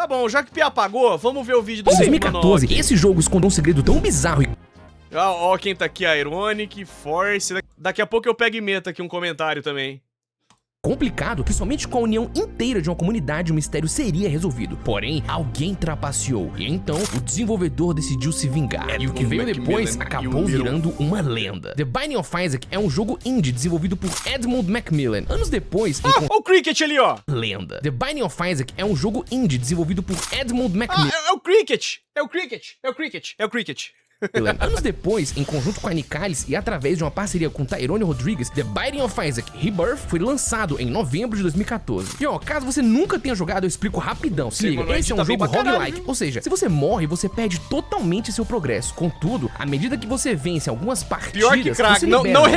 Tá bom, já que o Pia apagou, vamos ver o vídeo do Em 2014, esse jogo escondeu um segredo tão bizarro e Ó, quem tá aqui, a Ironic, Force. Daqui a pouco eu pego e meto aqui um comentário também. complicado que somente com a união inteira de uma comunidade o mistério seria resolvido. Porém, alguém trapaceou e então o desenvolvedor decidiu se vingar. E o que veio depois acabou virando uma lenda. The Binding of Isaac é um jogo indie desenvolvido por Edmund Macmillan. Anos depois, Ó o Cricket ali, ó. lenda. The Binding of Isaac é um jogo indie desenvolvido por Edmund Macmillan. É o Cricket. É o Cricket. É o Cricket. É o Cricket. Anos depois, em conjunto com a Nicalis e através de uma parceria com Tyrone Rodrigues, The Binding of Isaac Rebirth foi lançado em novembro de 2014. E ó, caso você nunca tenha jogado, eu explico rapidão. Se liga, esse é um jogo roguelike, ou seja, se você morre, você perde totalmente seu progresso. Contudo, à medida que você vence algumas partidas, Pior que crack, você não libera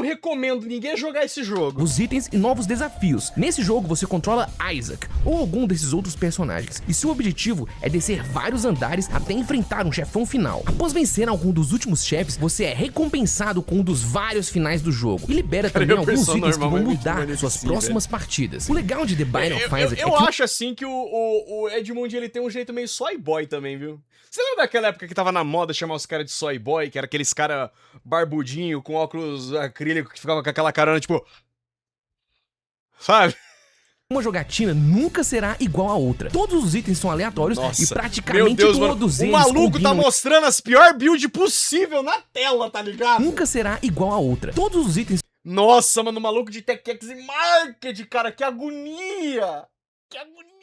recomendo ninguém jogar esse jogo. os itens e novos desafios. Nesse jogo você controla Isaac ou algum desses outros personagens, e seu objetivo é descer vários andares até enfrentar um chefão final. Após vencer algum dos últimos chefes, você é recompensado com um dos vários finais do jogo e libera também alguns itens que vão mudar suas próximas partidas. O legal de The Binding of Isaac Eu acho assim que o Edmund ele tem um jeito meio soy boy também, viu? Você lembra daquela época que tava na moda chamar os caras de soy boy, que era aqueles cara barbudinho com óculos acrílico que ficava com aquela carona tipo, sabe? uma jogatina nunca será igual a outra. Todos os itens são aleatórios e praticamente meu Deus, todos mano, eles o maluco tá combinam. mostrando as pior build possível na tela, tá ligado? Nunca será igual a outra. Todos os itens Nossa, mano, o maluco de TechX e Market, cara, que agonia! Que agonia!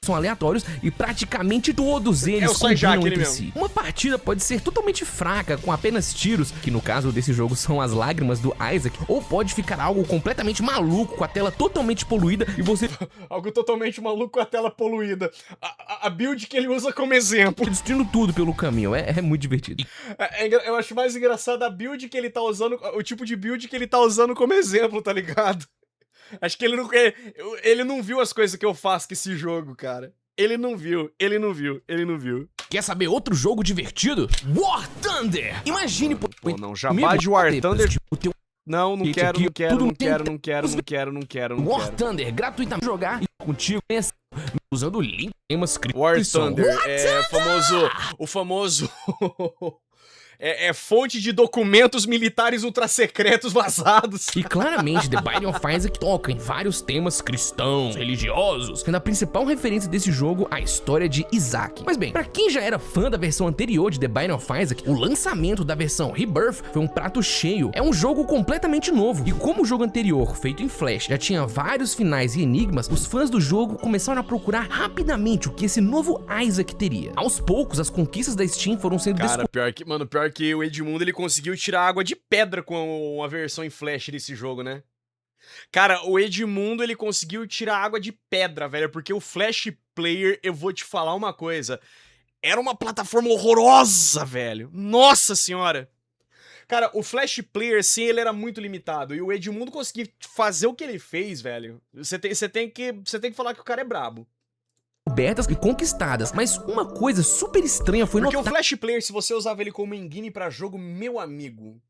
são aleatórios e praticamente todos eles o Soy Jack, combinam ele entre mesmo. si. Uma partida pode ser totalmente fraca, com apenas tiros, que no caso desse jogo são as lágrimas do Isaac, ou pode ficar algo completamente maluco, com a tela totalmente poluída e você Algo totalmente maluco com a tela poluída. A build que ele usa como exemplo. destruindo tudo pelo caminho. É muito divertido. Eu acho mais engraçado a build que ele tá usando, o tipo de build que ele tá usando como exemplo, tá ligado? Acho que ele não viu as coisas que eu faço com esse jogo, cara. Ele não viu. Quer saber outro jogo divertido? War Thunder! Imagine, Pô, não, jabá de War Thunder. o teu Não quero. War Thunder gratuitamente jogar e contigo usando o link em uma script. War Thunder o famoso é fonte de documentos militares ultrasecretos vazados. E claramente, The Binding of Isaac toca em vários temas cristãos, religiosos, sendo a principal referência desse jogo a história de Isaac. Mas bem, pra quem já era fã da versão anterior de The Binding of Isaac, o lançamento da versão Rebirth foi um prato cheio. É um jogo completamente novo. E como o jogo anterior, feito em Flash, já tinha vários finais e enigmas, os fãs do jogo começaram a procurar rapidamente o que esse novo Isaac teria. Aos poucos, as conquistas da Steam foram sendo Cara, pior que o Edmundo ele conseguiu tirar água de pedra com a versão em Flash desse jogo, né? Cara, o Edmundo ele conseguiu tirar água de pedra, velho, porque o Flash Player, eu vou te falar uma coisa, era uma plataforma horrorosa, velho. Nossa senhora! Cara, o Flash Player, sim, ele era muito limitado, e o Edmundo conseguiu fazer o que ele fez, velho. Você tem que falar que o cara é brabo. Abertas e conquistadas, mas uma coisa super estranha foi Porque notar. o Flash Player, se você usava ele como engine pra jogo, meu amigo,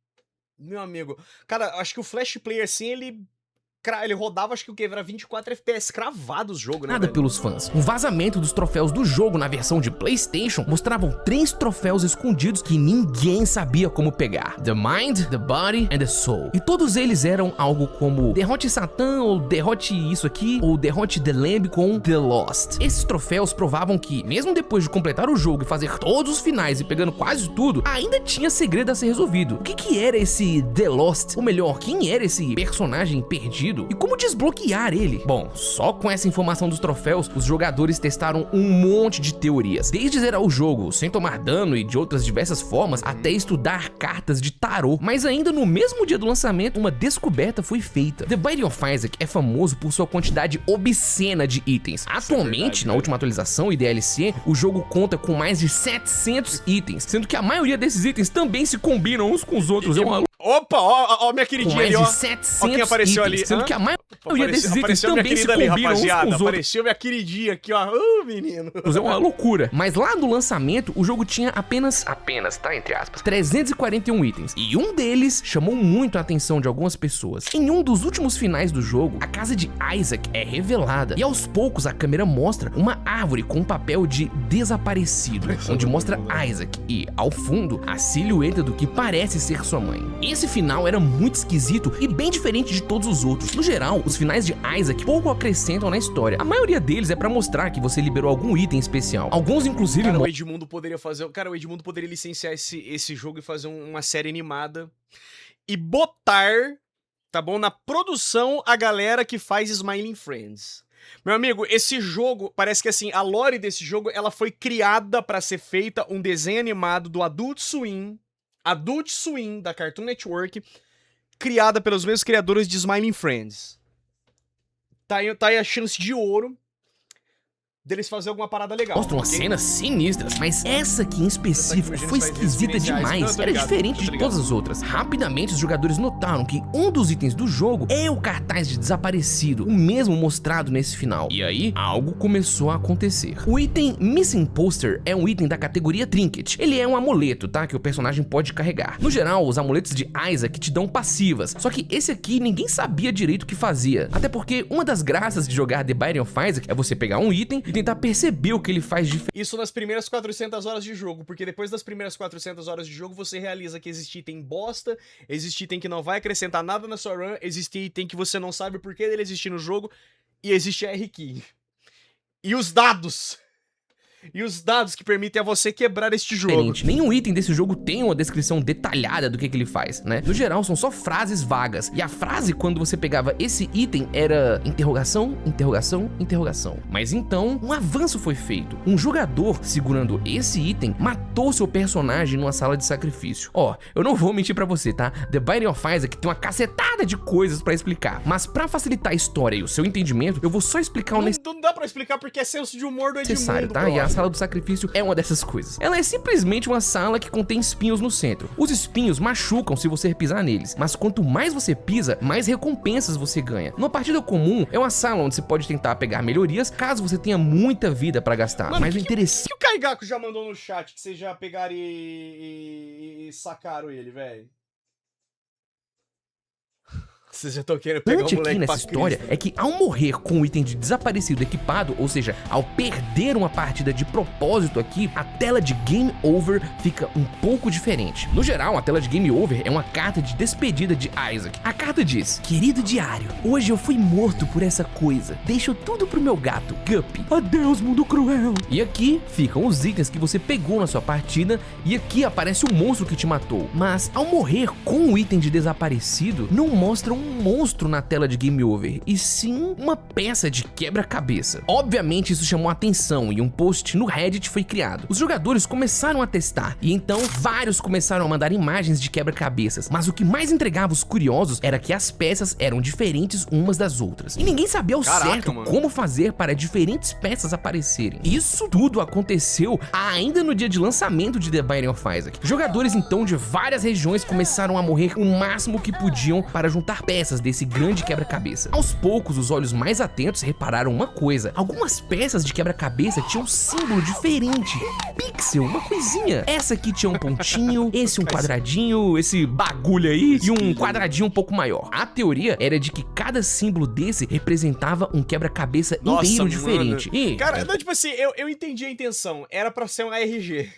cara, acho que o Flash Player, assim, ele rodava, acho que o que era 24 FPS cravado o jogo, né, Nada velho? pelos fãs. Um vazamento dos troféus do jogo na versão de PlayStation mostravam 3 troféus escondidos que ninguém sabia como pegar: The Mind, The Body and The Soul. E todos eles eram algo como derrote Satã, ou derrote isso aqui, ou derrote The Lamb com The Lost. Esses troféus provavam que, mesmo depois de completar o jogo e fazer todos os finais e pegando quase tudo, ainda tinha segredo a ser resolvido. O que era esse The Lost? Ou melhor, quem era esse personagem perdido? E como desbloquear ele? Bom, só com essa informação dos troféus, os jogadores testaram um monte de teorias, desde zerar o jogo sem tomar dano e de outras diversas formas, até estudar cartas de tarô. Mas ainda no mesmo dia do lançamento, uma descoberta foi feita. The Binding of Isaac é famoso por sua quantidade obscena de itens. Atualmente, na última atualização e DLC, o jogo conta com mais de 700 itens, sendo que a maioria desses itens também se combinam uns com os outros. Opa, ó minha queridinha mais ali, ó. de 700 Ó quem apareceu itens, ali. sendo que maioria desses itens apareceu minha também se querida ali, combinam uns com rapaziada. os outros. Apareceu minha queridinha aqui, ó. Menino. É uma loucura. Mas lá no lançamento, o jogo tinha apenas, tá, entre aspas, 341 itens. E um deles chamou muito a atenção de algumas pessoas. Em um dos últimos finais do jogo, a casa de Isaac é revelada. E aos poucos a câmera mostra uma árvore com um papel de desaparecido, onde mostra Isaac e, ao fundo, a silhueta do que parece ser sua mãe. Esse final era muito esquisito e bem diferente de todos os outros. No geral, os finais de Isaac pouco acrescentam na história. A maioria deles é pra mostrar que você liberou algum item especial. Alguns, inclusive, Cara, o Edmundo poderia fazer. Cara, o Edmundo poderia licenciar esse jogo e fazer uma série animada e botar, tá bom, na produção a galera que faz Smiling Friends. Meu amigo, esse jogo, parece que assim, a lore desse jogo, ela foi criada pra ser feita um desenho animado do Adult Swim da Cartoon Network, criada pelos mesmos criadores de Smiling Friends. Tá aí a chance de ouro deles fazer alguma parada legal. Mostram umas cenas sinistras, mas essa aqui em específico foi esquisita demais. Era diferente de todas as outras. Rapidamente os jogadores notaram que um dos itens do jogo é o cartaz de desaparecido, o mesmo mostrado nesse final. E aí, algo começou a acontecer. O item Missing Poster é um item da categoria Trinket. Ele é um amuleto, tá? Que o personagem pode carregar. No geral, os amuletos de Isaac te dão passivas, só que esse aqui ninguém sabia direito o que fazia. Até porque uma das graças de jogar The Binding of Isaac é você pegar um item e tentar perceber o que ele faz diferente. Isso nas primeiras 400 horas de jogo, porque depois das primeiras 400 horas de jogo você realiza que existe item bosta, existe item que não vai acrescentar nada na sua run, existe item que você não sabe por que dele existir no jogo, e existe R-Key. E os dados que permitem a você quebrar este jogo. Nenhum item desse jogo tem uma descrição detalhada do que ele faz, né? No geral, são só frases vagas. E a frase, quando você pegava esse item, era interrogação, interrogação, interrogação. Mas então, um avanço foi feito. Um jogador, segurando esse item, matou seu personagem numa sala de sacrifício. Ó, eu não vou mentir pra você, tá? The Binding of Isaac tem uma cacetada de coisas pra explicar. Mas pra facilitar a história e o seu entendimento, eu vou só explicar o Não dá pra explicar porque é senso de humor do Edmundo, necessário, tá? E a sala do sacrifício é uma dessas coisas. Ela é simplesmente uma sala que contém espinhos no centro. Os espinhos machucam se você pisar neles, mas quanto mais você pisa, mais recompensas você ganha. Numa partida comum, é uma sala onde você pode tentar pegar melhorias caso você tenha muita vida pra gastar. Mano, mas o interessante... que o Kaigaku já mandou no chat que vocês já pegaram e sacaram ele, velho? Vocês já estão querendo pegar o moleque aqui nessa história é que ao morrer com o item de desaparecido equipado, ou seja, ao perder uma partida de propósito aqui, a tela de Game Over fica um pouco diferente. No geral, a tela de Game Over é uma carta de despedida de Isaac. A carta diz: querido diário, hoje eu fui morto por essa coisa. Deixo tudo pro meu gato, Guppy. Adeus, mundo cruel. E aqui ficam os itens que você pegou na sua partida, e aqui aparece o monstro que te matou. Mas ao morrer com o item de desaparecido, não mostra um monstro na tela de Game Over, e sim uma peça de quebra-cabeça. Obviamente isso chamou a atenção e um post no Reddit foi criado. Os jogadores começaram a testar, e então vários começaram a mandar imagens de quebra-cabeças, mas o que mais entregava os curiosos era que as peças eram diferentes umas das outras. E ninguém sabia ao certo como fazer para diferentes peças aparecerem. Isso tudo aconteceu ainda no dia de lançamento de The Binding of Isaac. Jogadores então de várias regiões começaram a morrer o máximo que podiam para juntar peças desse grande quebra-cabeça. Aos poucos, os olhos mais atentos repararam uma coisa: algumas peças de quebra-cabeça tinham um símbolo diferente, um pixel, uma coisinha. Essa aqui tinha um pontinho, esse um quadradinho, esse bagulho aí e um quadradinho um pouco maior. A teoria era de que cada símbolo desse representava um quebra-cabeça inteiro diferente. E, cara, não, tipo assim, eu entendi a intenção. Era pra ser um ARG.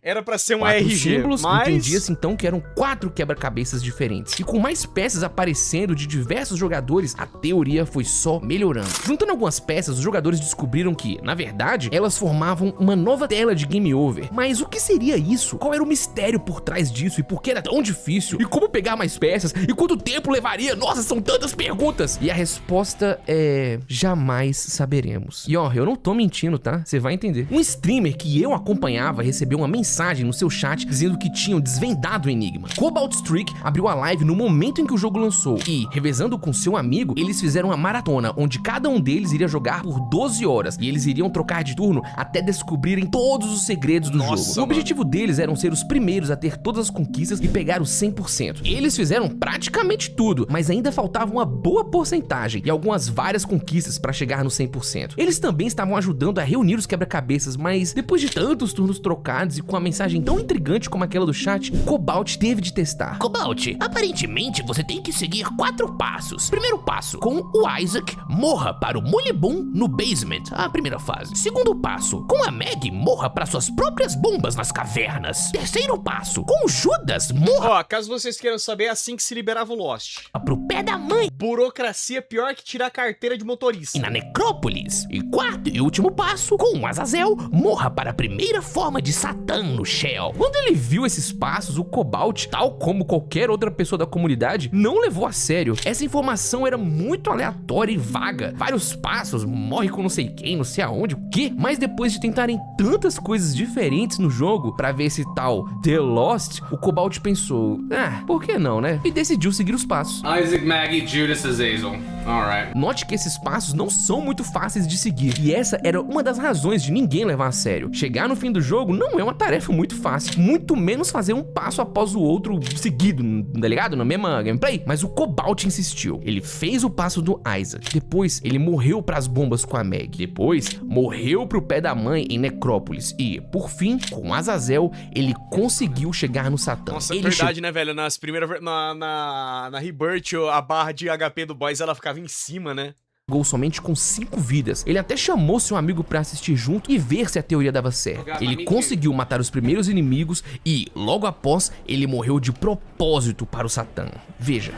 Era pra ser um 4 ARG, símbolos, mas... entendia-se então que eram 4 quebra-cabeças diferentes. E com mais peças aparecendo de diversos jogadores, a teoria foi só melhorando. Juntando algumas peças, os jogadores descobriram que, na verdade, elas formavam uma nova tela de Game Over. Mas o que seria isso? Qual era o mistério por trás disso? E por que era tão difícil? E como pegar mais peças? E quanto tempo levaria? Nossa, são tantas perguntas! E a resposta é... jamais saberemos. E ó, eu não tô mentindo, tá? Você vai entender. Um streamer que eu acompanhava recebeu uma mensagem mensagem no seu chat dizendo que tinham desvendado o enigma. Cobalt Streak abriu a live no momento em que o jogo lançou e, revezando com seu amigo, eles fizeram uma maratona onde cada um deles iria jogar por 12 horas e eles iriam trocar de turno até descobrirem todos os segredos do jogo. O objetivo deles era ser os primeiros a ter todas as conquistas e pegar os 100%. Eles fizeram praticamente tudo, mas ainda faltava uma boa porcentagem e algumas várias conquistas para chegar no 100%. Eles também estavam ajudando a reunir os quebra-cabeças, mas depois de tantos turnos trocados e com a mensagem tão intrigante como aquela do chat, Cobalt teve de testar. Cobalt, aparentemente você tem que seguir 4 passos. Primeiro passo, com o Isaac, morra para o Molibum no basement, a primeira fase. Segundo passo, com a Meg, morra para suas próprias bombas nas cavernas. Terceiro passo, com o Judas, morra Ó, caso vocês queiram saber, é assim que se liberava o Lost. pro pé da mãe Burocracia pior que tirar a carteira de motorista. e na Necrópolis. E quarto e último passo, com o Azazel, morra para a primeira forma de Satã no Shell. Quando ele viu esses passos, o Cobalt, tal como qualquer outra pessoa da comunidade, não levou a sério. Essa informação era muito aleatória e vaga. Vários passos, morre com não sei quem, não sei aonde, o quê? Mas depois de tentarem tantas coisas diferentes no jogo pra ver esse tal The Lost, o Cobalt pensou, por que não, né? E decidiu seguir os passos. Isaac, Maggie, Judas, Azazel. Alright. Note que esses passos não são muito fáceis de seguir, e essa era uma das razões de ninguém levar a sério. Chegar no fim do jogo não é uma tarefa muito fácil, muito menos fazer um passo após o outro seguido, tá ligado? Na mesma gameplay. Mas o Cobalt insistiu. Ele fez o passo do Isaac, depois ele morreu pras bombas com a Meg, depois morreu pro pé da mãe em Necrópolis e, por fim, com Azazel, ele conseguiu chegar no Satã. Nossa, Ele verdade, né, velho? Nas primeiras... Na Rebirth, a barra de HP do Boys, ela ficava em cima, né? chegou somente com 5 vidas. Ele até chamou seu amigo pra assistir junto e ver se a teoria dava certo. Ele conseguiu matar os primeiros inimigos e, logo após, ele morreu de propósito para o Satã. Veja.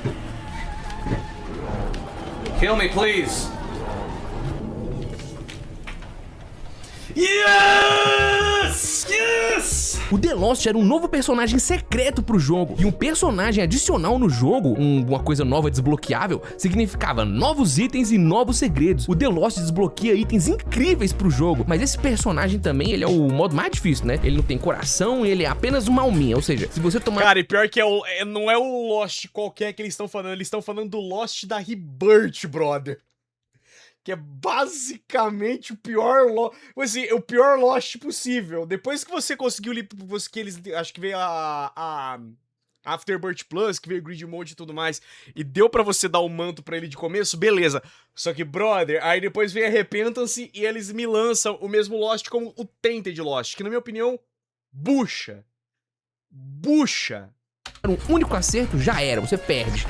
Kill me, please. Yes! Yes! O The Lost era um novo personagem secreto pro jogo, e um personagem adicional no jogo, uma coisa nova desbloqueável, significava novos itens e novos segredos. O The Lost desbloqueia itens incríveis pro jogo, mas esse personagem também, ele é o modo mais difícil, né? Ele não tem coração, ele é apenas uma alminha, ou seja, se você tomar... Cara, e pior que não é o Lost qualquer que eles estão falando do Lost da Rebirth, brother. Que é basicamente o pior Lost, assim, o pior Lost possível. Depois que você conseguiu, que eles, acho que veio a Afterbirth Plus, que veio Grid Mode e tudo mais, e deu pra você dar o manto pra ele de começo, beleza. Só que, brother, aí depois vem a Repentance e eles me lançam o mesmo Lost como o Tainted Lost, que na minha opinião, bucha. Bucha. um único acerto, já era, você perde.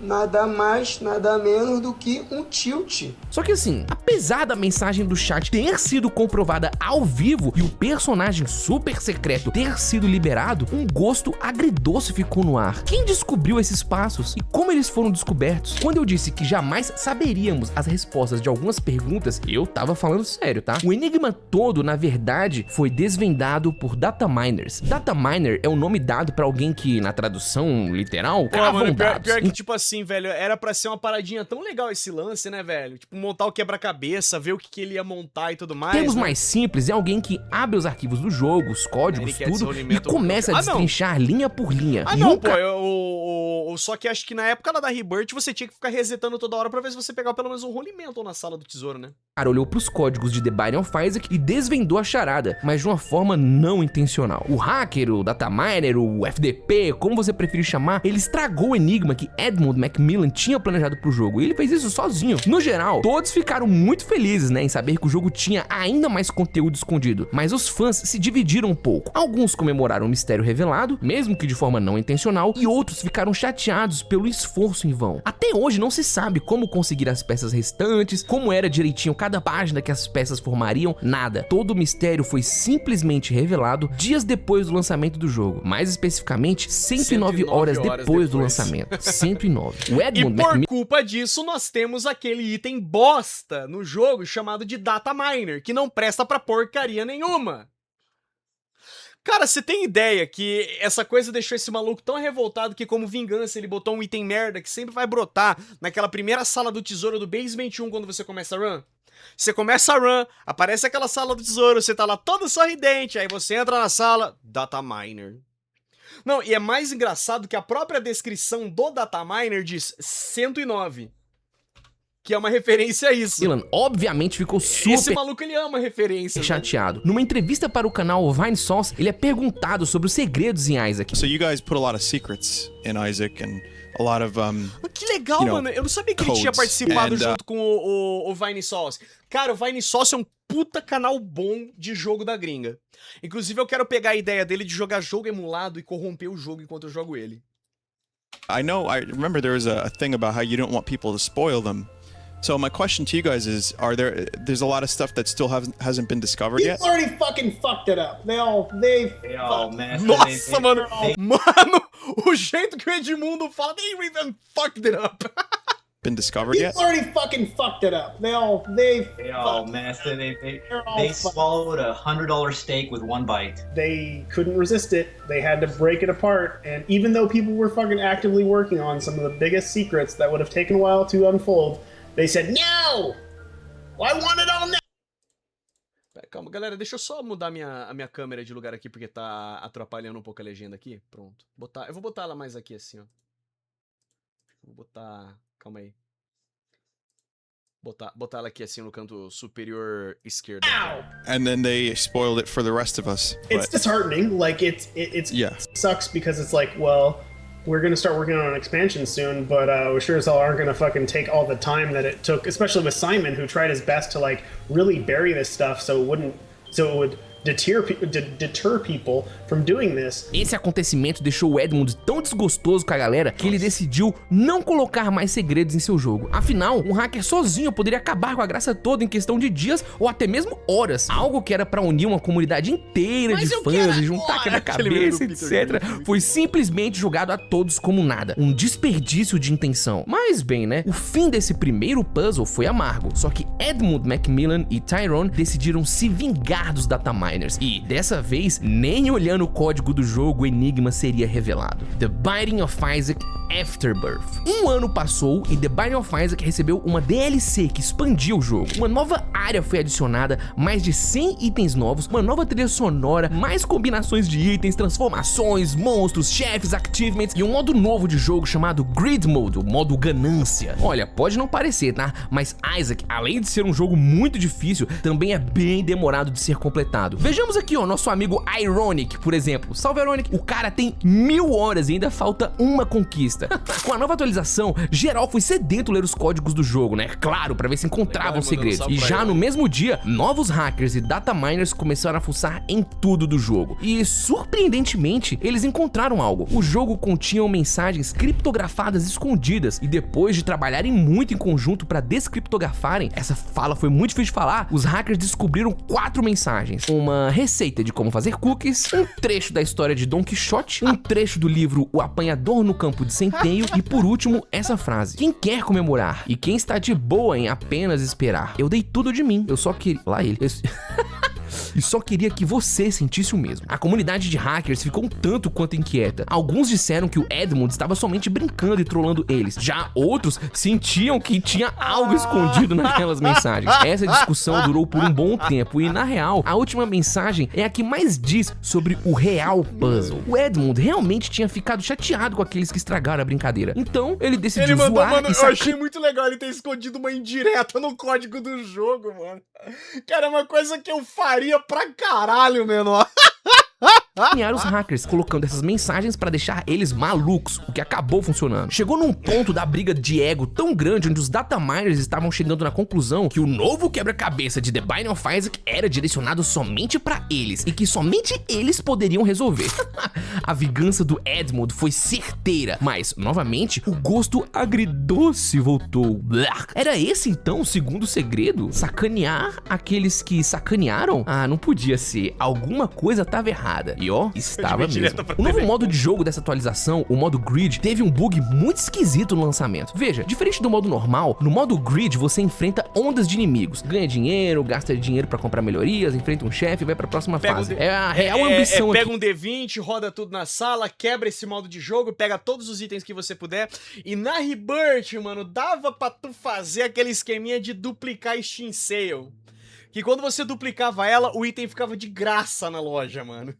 Nada mais, nada menos do que um tilt. Só que assim, apesar da mensagem do chat ter sido comprovada ao vivo e o personagem super secreto ter sido liberado, um gosto agridoce ficou no ar. Quem descobriu esses passos e como eles foram descobertos? Quando eu disse que jamais saberíamos as respostas de algumas perguntas, eu tava falando sério, tá? O enigma todo, na verdade, foi desvendado por dataminers. Dataminer é o nome dado pra alguém que, na tradução literal, cravam dados. Pior que, tipo assim, velho, era pra ser uma paradinha tão legal esse lance, né, velho? Tipo, montar o quebra-cabeça, ver o que ele ia montar e tudo mais. Termos né? mais simples é alguém que abre os arquivos do jogo, os códigos, tudo, e começa a destrinchar linha por linha. Ah, não, pô, só que acho que na época lá da Rebirth você tinha que ficar resetando toda hora pra ver se você pegava pelo menos um rolimento na sala do tesouro, né? O cara olhou pros códigos de The Binding of Isaac e desvendou a charada, mas de uma forma não intencional. O hacker, o dataminer, o FDP, como você preferir chamar, ele estragou o enigma que Edmund Macmillan tinha planejado pro jogo, e ele fez isso sozinho. No geral, todos ficaram muito felizes, né, em saber que o jogo tinha ainda mais conteúdo escondido, mas os fãs se dividiram um pouco. Alguns comemoraram o mistério revelado, mesmo que de forma não intencional, e outros ficaram chateados pelo esforço em vão. Até hoje não se sabe como conseguir as peças restantes, como era direitinho cada página que as peças formariam, nada. Todo o mistério foi simplesmente revelado dias depois do lançamento do jogo, mais especificamente 109 horas depois do lançamento. 109. O Edmund e por culpa disso, nós temos aquele item bosta no jogo chamado de Dataminer, que não presta pra porcaria nenhuma. Cara, você tem ideia que essa coisa deixou esse maluco tão revoltado que, como vingança, ele botou um item merda que sempre vai brotar naquela primeira sala do tesouro do Basement 1 quando você começa a run? Você começa a run, aparece aquela sala do tesouro, você tá lá todo sorridente, aí você entra na sala, Data Miner. Não, e é mais engraçado que a própria descrição do Data Miner diz 109. Que é uma referência a isso. Dylan obviamente ficou Esse super maluco, ele ama referências. chateado. Numa entrevista para o canal Vinesauce, ele é perguntado sobre os segredos em Isaac. So you guys put a lot of secrets in Isaac and a lot of Que legal, you know, mano. Eu não sabia que ele tinha codes. participado And, junto com o Vinesauce. Cara, o Vinesauce é um puta canal bom de jogo da gringa. Inclusive, eu quero pegar a ideia dele de jogar jogo emulado e corromper o jogo enquanto eu jogo ele. I remember there was a thing about how you don't want people to spoil them. So my question to you guys is, there's a lot of stuff that still hasn't been discovered yet? People already fucking fucked it up. They all messed Nossa, mano. Mano, o jeito que o Edmundo fala, they even fucked it up. Been discovered yet? People already fucking fucked it up. They all messed it. They swallowed a $100 steak with one bite. They couldn't resist it. They had to break it apart. And even though people were fucking actively working on some of the biggest secrets that would have taken a while to unfold, they said, no! I want it all now! Calma, galera, deixa eu só mudar a minha câmera de lugar aqui, porque tá atrapalhando um pouco a legenda aqui. Pronto. Eu vou botar ela mais aqui, assim, ó. Vou botar... Calma aí. Botar ela aqui, assim, no canto superior esquerdo. And then they spoiled it for the rest of us. It's disheartening. Like, it sucks because it's like, well, we're going to start working on an expansion soon, but we sure as hell aren't going to fucking take all the time that it took, especially with Simon, who tried his best to, like, really bury this stuff so it would deter people from doing this. Esse acontecimento deixou o Edmund tão desgostoso com a galera que ele decidiu não colocar mais segredos em seu jogo. Afinal, um hacker sozinho poderia acabar com a graça toda em questão de dias ou até mesmo horas. Algo que era pra unir uma comunidade inteira de fãs e juntar quebra-cabeça, etc. Foi simplesmente jogado a todos como nada. Um desperdício de intenção. Mas bem, né? O fim desse primeiro puzzle foi amargo. Só que Edmund Macmillan e Tyrone decidiram se vingar dos Dataminers. E, dessa vez, nem olhando o código do jogo o enigma seria revelado. The Binding of Isaac Afterbirth. Um ano passou e The Binding of Isaac recebeu uma DLC que expandiu o jogo. Uma nova área foi adicionada, mais de 100 itens novos, uma nova trilha sonora, mais combinações de itens, transformações, monstros, chefes, achievements e um modo novo de jogo chamado Grid Mode, o modo ganância. Olha, pode não parecer, tá? Mas Isaac, além de ser um jogo muito difícil, também é bem demorado de ser completado. Vejamos aqui, ó, nosso amigo Ironic, por exemplo. Salve, Ironic! O cara tem 1000 horas e ainda falta uma conquista. Com a nova atualização, geral foi sedento ler os códigos do jogo, né? Claro, pra ver se encontravam segredos. E já no mesmo dia, novos hackers e dataminers começaram a fuçar em tudo do jogo. E, surpreendentemente, eles encontraram algo. O jogo continha mensagens criptografadas escondidas. E depois de trabalharem muito em conjunto pra descriptografarem, essa fala foi muito difícil de falar, os hackers descobriram 4 mensagens. Uma receita de como fazer cookies, um trecho da história de Don Quixote, um trecho do livro O Apanhador no Campo de Centeio e, por último, essa frase: quem quer comemorar e quem está de boa em apenas esperar. Eu dei tudo de mim, eu só queria... Lá ele... E só queria que você sentisse o mesmo. A comunidade de hackers ficou um tanto quanto inquieta. Alguns disseram que o Edmund estava somente brincando e trollando eles. Já outros sentiam que tinha algo escondido naquelas mensagens. Essa discussão durou por um bom tempo e, na real, a última mensagem é a que mais diz sobre o real puzzle. O Edmund realmente tinha ficado chateado com aqueles que estragaram a brincadeira. Então, ele decidiu zoar mano, e eu achei muito legal ele ter escondido uma indireta no código do jogo, mano. Cara, é uma coisa que eu faria pra caralho, menor. Os hackers, colocando essas mensagens pra deixar eles malucos, o que acabou funcionando. Chegou num ponto da briga de ego tão grande onde os dataminers estavam chegando na conclusão que o novo quebra-cabeça de The Binding of Isaac era direcionado somente pra eles e que somente eles poderiam resolver. A vingança do Edmund foi certeira, mas, novamente, o gosto agridoce voltou. Era esse então o segundo segredo? Sacanear aqueles que sacanearam? Ah, não podia ser. Alguma coisa tava errada. E ó, estava mesmo. direto pra O novo TV. modo de jogo dessa atualização, o modo Grid, teve um bug muito esquisito no lançamento. Veja, diferente do modo normal, no modo Grid você enfrenta ondas de inimigos. Ganha dinheiro, gasta dinheiro pra comprar melhorias, enfrenta um chefe e vai pra próxima fase. É a real ambição aqui. Pega um D20, roda tudo na sala, quebra esse modo de jogo, pega todos os itens que você puder. E na Rebirth, mano, dava pra tu fazer aquele esqueminha de duplicar Steam Sale. Que quando você duplicava ela, o item ficava de graça na loja, mano.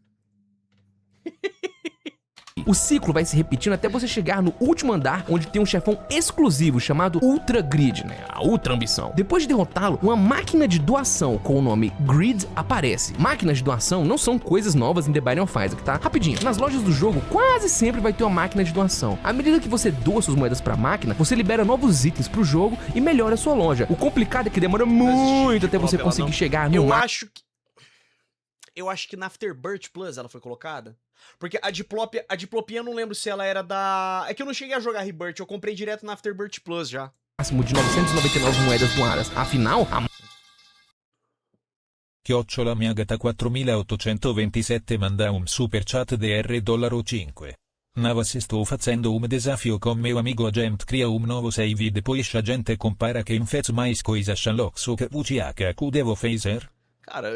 O ciclo vai se repetindo até você chegar no último andar, onde tem um chefão exclusivo chamado Ultra Grid, né? A Ultra Ambição. Depois de derrotá-lo, uma máquina de doação com o nome Grid aparece. Máquinas de doação não são coisas novas em The Binding of Isaac, tá? Rapidinho, nas lojas do jogo quase sempre vai ter uma máquina de doação. À medida que você doa suas moedas pra máquina, você libera novos itens pro jogo e melhora a sua loja. O complicado é que demora muito até você conseguir chegar no Eu acho que na Afterbirth Plus ela foi colocada. Porque a Diplopia eu não lembro se ela era da... É que eu não cheguei a jogar Rebirth, eu comprei direto na Afterbirth Plus já. máximo de 999 moedas doadas. Afinal, a Chiocciola Miagata 4827 manda super chat DR $5. Navas sto facendo desafio con mio amigo agent crea novo save depois a gente compara quem fez mais coisas Sherlock que VCHQ devo fazer? Cara,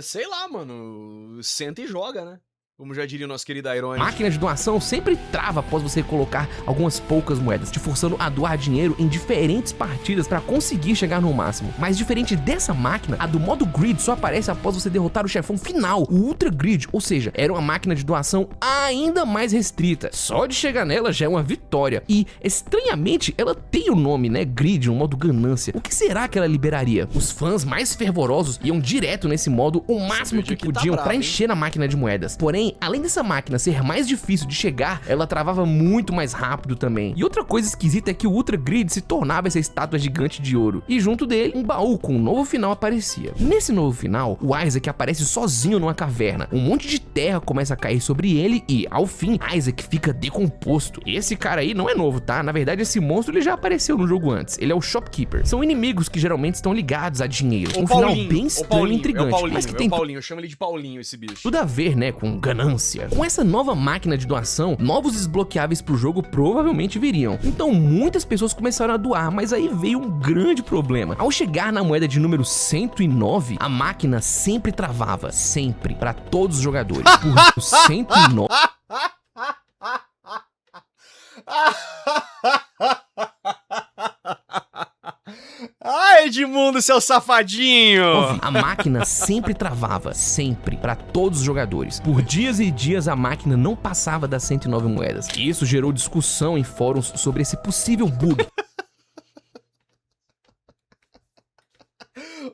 sei lá, mano. Senta e joga, né? Como já diria o nosso querido Ironic. máquina de doação sempre trava após você colocar algumas poucas moedas, te forçando a doar dinheiro em diferentes partidas pra conseguir chegar no máximo. Mas diferente dessa máquina, a do modo Grid só aparece após você derrotar o chefão final, o Ultra Grid, ou seja, era uma máquina de doação ainda mais restrita. Só de chegar nela já é uma vitória. E, estranhamente, ela tem o nome, né, Grid, um modo ganância. O que será que ela liberaria? Os fãs mais fervorosos iam direto nesse modo o máximo que podiam pra encher a máquina de moedas. Porém, além dessa máquina ser mais difícil de chegar, ela travava muito mais rápido também. E outra coisa esquisita é que o Ultra Grid se tornava essa estátua gigante de ouro. E junto dele, um baú com um novo final aparecia. Nesse novo final, o Isaac aparece sozinho numa caverna. Um monte de terra começa a cair sobre ele e, ao fim, Isaac fica decomposto. Esse cara aí não é novo, tá? Na verdade, esse monstro ele já apareceu no jogo antes. Ele é o Shopkeeper. São inimigos que geralmente estão ligados a dinheiro. Um final bem estranho e intrigante. Mas que tem Paulinho, eu chamo ele de Paulinho, esse bicho. tudo a ver, né, com ganância. Com essa nova máquina de doação, novos desbloqueáveis pro jogo provavelmente viriam. Então muitas pessoas começaram a doar, mas aí veio um grande problema. Ao chegar na moeda de número 109, a máquina sempre travava, sempre, pra todos os jogadores. Por 109... Ai, Edmundo, seu safadinho! A máquina sempre travava, sempre, pra todos os jogadores. Por dias e dias a máquina não passava das 109 moedas. E isso gerou discussão em fóruns sobre esse possível bug.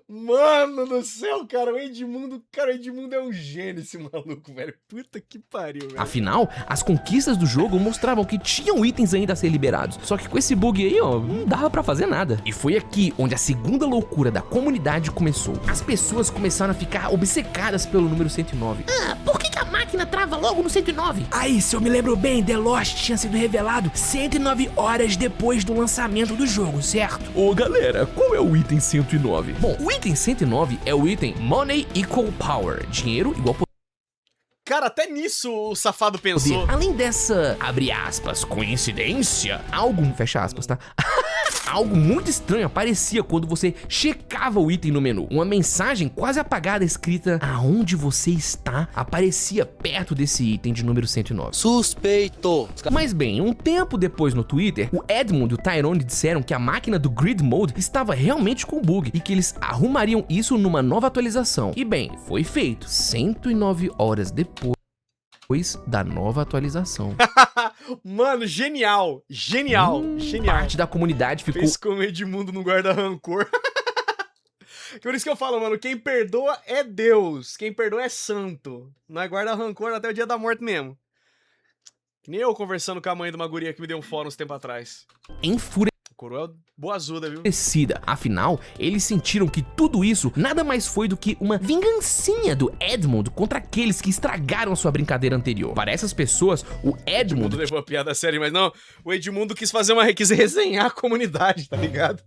Mano do céu, cara, o Edmundo é um gênio, esse maluco, velho. Puta que pariu, velho. Afinal, as conquistas do jogo mostravam que tinham itens ainda a ser liberados. Só que com esse bug aí, ó, não dava pra fazer nada. E foi aqui onde a segunda loucura da comunidade começou. As pessoas começaram a ficar obcecadas pelo número 109. Por que a máquina trava logo no 109? Aí, se eu me lembro bem, The Lost tinha sido revelado 109 horas depois do lançamento do jogo, certo? Ô galera, qual é o item 109? Bom, o item 109 é o item Money Equal Power, dinheiro igual poder. Cara, até nisso o safado pensou. Além dessa, abre aspas, coincidência, algo, fecha aspas, tá? Algo muito estranho aparecia quando você checava o item no menu. Uma mensagem quase apagada escrita aonde você está aparecia perto desse item de número 109. Suspeito! Mas bem, um tempo depois no Twitter, o Edmund e o Tyrone disseram que a máquina do Grid Mode estava realmente com bug e que eles arrumariam isso numa nova atualização. E bem, foi feito 109 horas depois da nova atualização. Mano, genial, genial. Parte da comunidade ficou... Fez como Edmundo não guarda rancor. Por isso que eu falo, mano, quem perdoa é Deus, quem perdoa é santo. Não guarda rancor até o dia da morte mesmo. Que nem eu conversando com a mãe de uma guria que me deu um fora uns tempo atrás. Coroa boazuda, viu? Afinal, eles sentiram que tudo isso nada mais foi do que uma vingancinha do Edmund contra aqueles que estragaram sua brincadeira anterior. Para essas pessoas, o Edmund levou a piada a sério, mas não, o Edmundo quis resenhar a comunidade, tá ligado?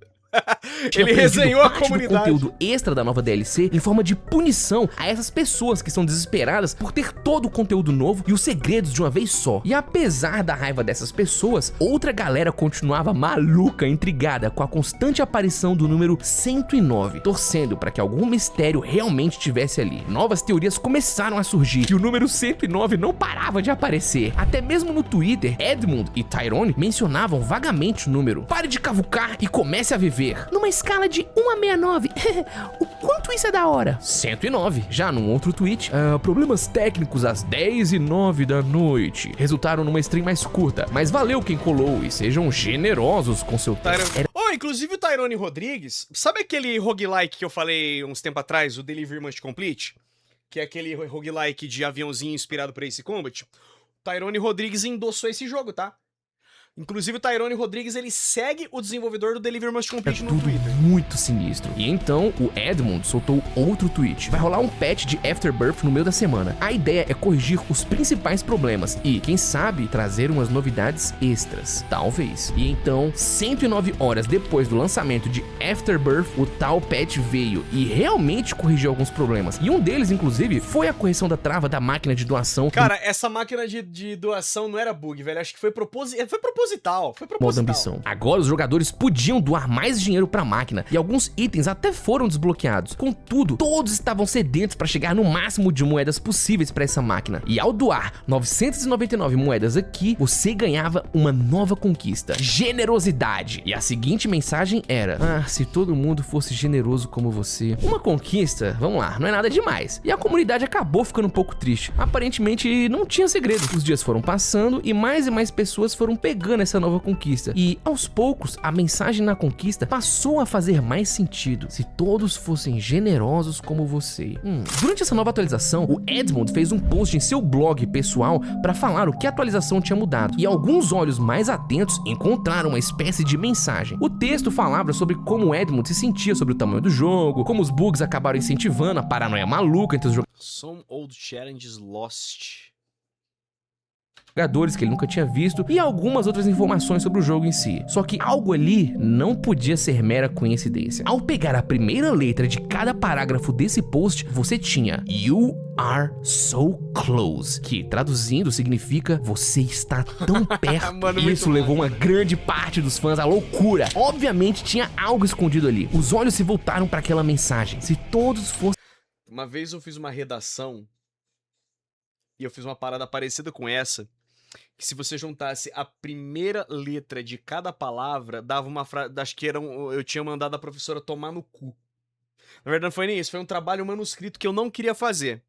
Ele resenhou a comunidade. Do conteúdo extra da nova DLC em forma de punição a essas pessoas que são desesperadas por ter todo o conteúdo novo e os segredos de uma vez só. E apesar da raiva dessas pessoas, outra galera continuava maluca, intrigada com a constante aparição do número 109, torcendo para que algum mistério realmente estivesse ali. Novas teorias começaram a surgir e o número 109 não parava de aparecer. Até mesmo no Twitter, Edmund e Tyrone mencionavam vagamente o número. Pare de cavucar e comece a viver. Numa escala de 1 a 69, o quanto isso é da hora? 109. Já num outro tweet, problemas técnicos às 10h09 da noite resultaram numa stream mais curta, mas valeu quem colou e sejam generosos com seu tempo. Inclusive o Tyrone Rodrigues, sabe aquele roguelike que eu falei uns tempo atrás, o Delivery Must Complete? Que é aquele roguelike de aviãozinho inspirado por Ace Combat? O Tyrone Rodrigues endossou esse jogo, tá? Inclusive o Tyrone Rodrigues, ele segue o desenvolvedor do Delivery Must Complete no Twitter. Muito sinistro. E então o Edmund soltou outro tweet. Vai rolar um patch de Afterbirth no meio da semana. A ideia é corrigir os principais problemas e, quem sabe, trazer umas novidades extras. Talvez. E então, 109 horas depois do lançamento de Afterbirth, o tal patch veio e realmente corrigiu alguns problemas. E um deles, inclusive, foi a correção da trava da máquina de doação. Cara, essa máquina de doação não era bug, velho. Acho que foi proposital. Foi proposital. Modo ambição. Agora os jogadores podiam doar mais dinheiro pra máquina e alguns itens até foram desbloqueados. Contudo, todos estavam sedentos para chegar no máximo de moedas possíveis para essa máquina. E ao doar 999 moedas aqui, você ganhava uma nova conquista: generosidade. E a seguinte mensagem era: se todo mundo fosse generoso como você. Uma conquista, vamos lá, não é nada demais. E a comunidade acabou ficando um pouco triste. Aparentemente não tinha segredo. Os dias foram passando e mais pessoas foram pegando essa nova conquista. E aos poucos, a mensagem na conquista passou a fazer mais sentido: se todos fossem generosos como você. Durante essa nova atualização, o Edmund fez um post em seu blog pessoal para falar o que a atualização tinha mudado. E alguns olhos mais atentos encontraram uma espécie de mensagem. O texto falava sobre como o Edmund se sentia sobre o tamanho do jogo, como os bugs acabaram incentivando a paranoia maluca entre os jogadores. Some old challenges lost. Que ele nunca tinha visto e algumas outras informações sobre o jogo em si. Só que algo ali não podia ser mera coincidência. Ao pegar a primeira letra de cada parágrafo desse post, você tinha "You are so close", que traduzindo significa "você está tão perto". Mano, isso levou uma grande parte dos fãs à loucura. Obviamente tinha algo escondido ali. Os olhos se voltaram para aquela mensagem: se todos fossem... Uma vez eu fiz uma redação e eu fiz uma parada parecida com essa, que se você juntasse a primeira letra de cada palavra, dava uma frase, acho que eu tinha mandado a professora tomar no cu. Na verdade não foi nem isso, foi um trabalho manuscrito que eu não queria fazer.